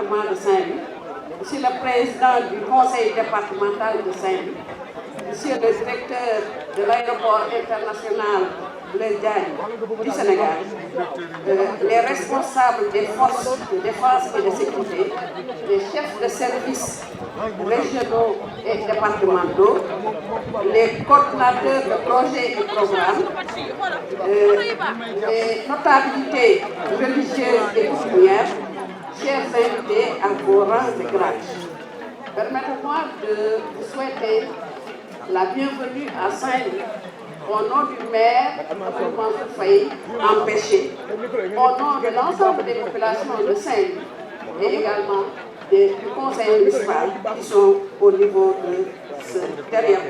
département de Saint-Louis, Monsieur le Président du Conseil départemental de Saint-Louis, Monsieur le Directeur de l'aéroport international Blaise Diagne du Sénégal, les responsables des forces de défense et de sécurité, les chefs de services régionaux et départementaux, les coordinateurs de projets et programmes, les notabilités religieuses et coutumières, chers invités à vos rangs et grades. Permettez-moi de vous souhaiter la bienvenue à Saint-Louis au nom du maire Mansour Faye empêché, au nom de l'ensemble des populations de Saint-Louis et également du conseil municipal qui sont au niveau de ce derrière.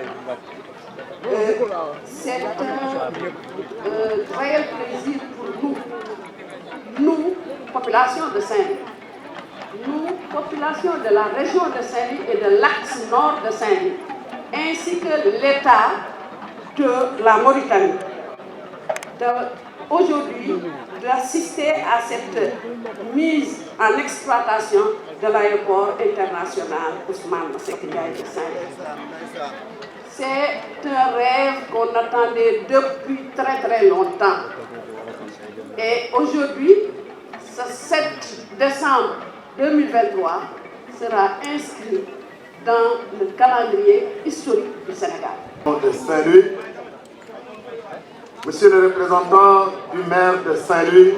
C'est un réel plaisir pour nous, population de Saint-Louis, nous, population de la région de Saint-Louis et de l'axe nord de Saint-Louis, ainsi que l'État de la Mauritanie, aujourd'hui d'assister à cette mise en exploitation de l'aéroport international Ousmane Masseck Ndiaye de Saint-Louis. C'est un rêve qu'on attendait depuis très longtemps. Et aujourd'hui, ce 7 décembre 2023 sera inscrit dans le calendrier historique du Sénégal. De Saint-Louis, Monsieur le représentant du maire de Saint-Louis,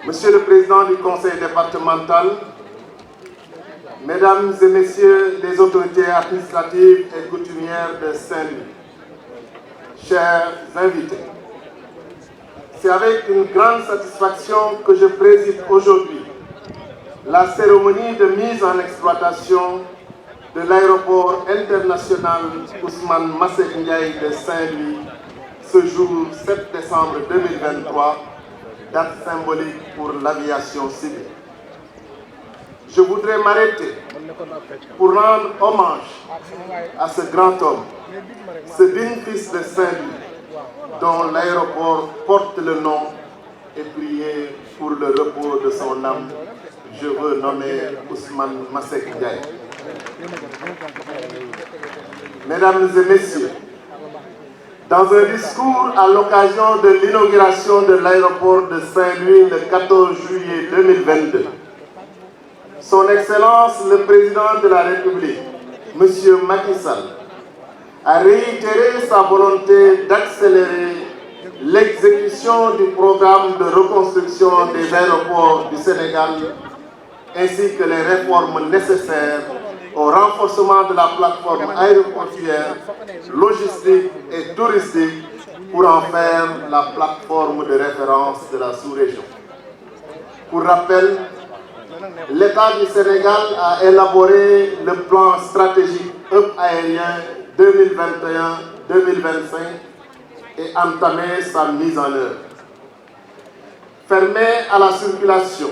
Monsieur le président du conseil départemental, Mesdames et Messieurs les autorités administratives et coutumières de Saint-Louis, chers invités, c'est avec une grande satisfaction que je préside aujourd'hui la cérémonie de mise en exploitation de l'aéroport international Ousmane Masseck Ndiaye de Saint-Louis ce jour 7 décembre 2023, date symbolique pour l'aviation civile. Je voudrais m'arrêter pour rendre hommage à ce grand homme, ce digne fils de Saint-Louis, dont l'aéroport porte le nom, et prier pour le repos de son âme. Je veux nommer Ousmane Masseck Ndiaye. Mesdames et Messieurs, dans un discours à l'occasion de l'inauguration de l'aéroport de Saint-Louis le 14 juillet 2022, Son Excellence le Président de la République, M. Macky Sall, a réitéré sa volonté d'accélérer l'exécution du programme de reconstruction des aéroports du Sénégal ainsi que les réformes nécessaires au renforcement de la plateforme aéroportuaire, logistique et touristique pour en faire la plateforme de référence de la sous-région. Pour rappel, l'État du Sénégal a élaboré le plan stratégique hub aérien 2021-2025 et entamé sa mise en œuvre. Fermé à la circulation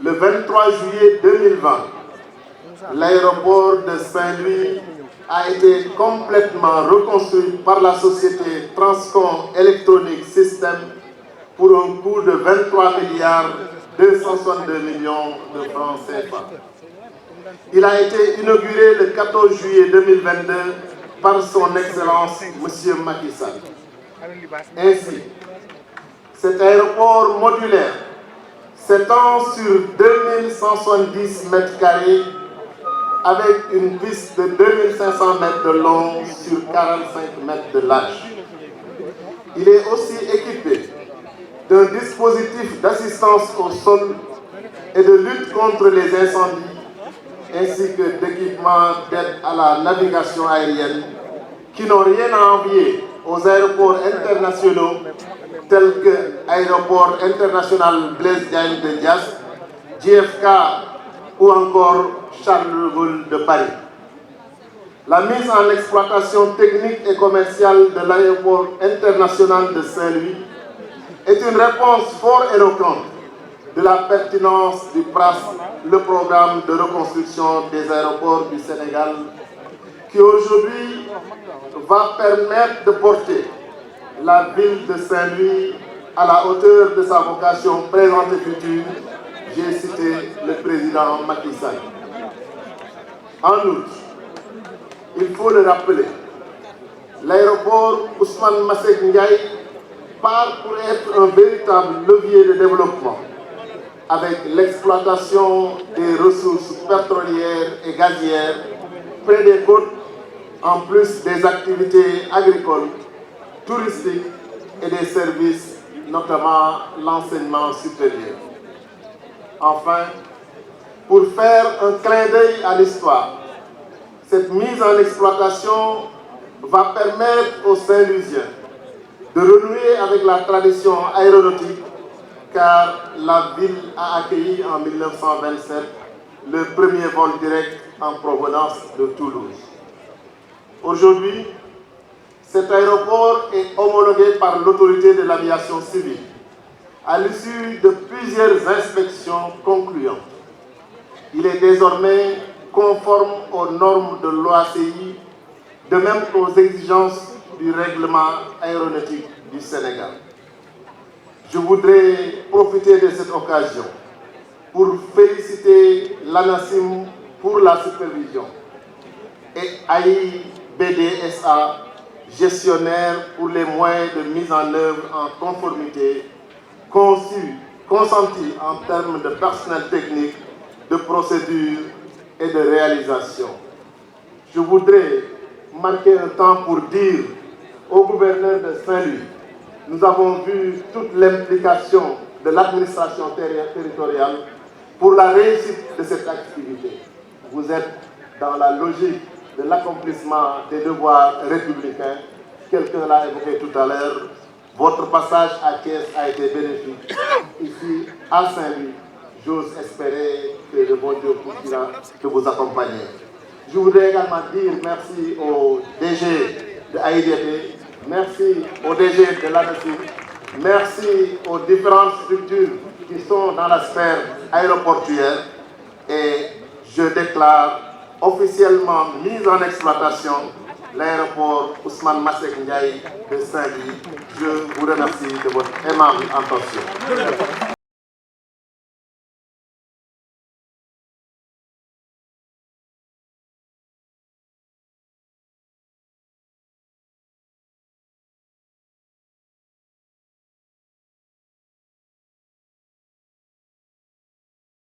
le 23 juillet 2020, l'aéroport de Saint-Louis a été complètement reconstruit par la société Transcom Electronic System pour un coût de 23 262 millions de francs CFA. Il a été inauguré le 14 juillet 2022 par son Excellence M. Macky Sall. Ainsi, cet aéroport modulaire s'étend sur 2170 m² avec une piste de 2500 mètres de long sur 45 mètres de large. Il est aussi équipé d'un dispositif d'assistance au sol et de lutte contre les incendies, ainsi que d'équipements d'aide à la navigation aérienne qui n'ont rien à envier aux aéroports internationaux tels que l'aéroport international Blaise Diagne de Diass, JFK ou encore Charles de Gaulle de Paris. La mise en exploitation technique et commerciale de l'aéroport international de Saint-Louis est une réponse fort éloquente de la pertinence du PRAS, le programme de reconstruction des aéroports du Sénégal, qui aujourd'hui va permettre de porter la ville de Saint-Louis à la hauteur de sa vocation présente et future j'ai cité le président Macky Sall. En outre, il faut le rappeler, l'aéroport Ousmane Masseck Ndiaye part pour être un véritable levier de développement avec l'exploitation des ressources pétrolières et gazières près des côtes, en plus des activités agricoles, touristiques et des services, notamment l'enseignement supérieur. Enfin, pour faire un clin d'œil à l'histoire, cette mise en exploitation va permettre aux Saint-Louisiens de renouer avec la tradition aéronautique, car la ville a accueilli en 1927 le premier vol direct en provenance de Toulouse. Aujourd'hui, cet aéroport est homologué par l'autorité de l'aviation civile à l'issue de plusieurs inspections concluantes. Il est désormais conforme aux normes de l'OACI, de même qu'aux exigences du règlement aéronautique du Sénégal. Je voudrais profiter de cette occasion pour féliciter l'ANACIM pour la supervision et AIBD-SA, gestionnaire pour les moyens de mise en œuvre en conformité, consentis en termes de personnel technique, de procédure et de réalisation. Je voudrais marquer un temps pour dire au gouverneur de Saint-Louis, nous avons vu toute l'implication de l'administration territoriale pour la réussite de cette activité. Vous êtes dans la logique de l'accomplissement des devoirs républicains. Quelqu'un l'a évoqué tout à l'heure. Votre passage à Thiès a été bénéfique. Ici, à Saint-Louis, j'ose espérer que le bon Dieu pourra vous accompagner. Je voudrais également dire merci au DG de AIBD, merci au DG de l'ANACIM, merci aux différentes structures qui sont dans la sphère aéroportuaire et je déclare officiellement mise en exploitation l'aéroport Ousmane Masseck Ndiaye de Saint-Louis. Je vous remercie de votre aimable attention.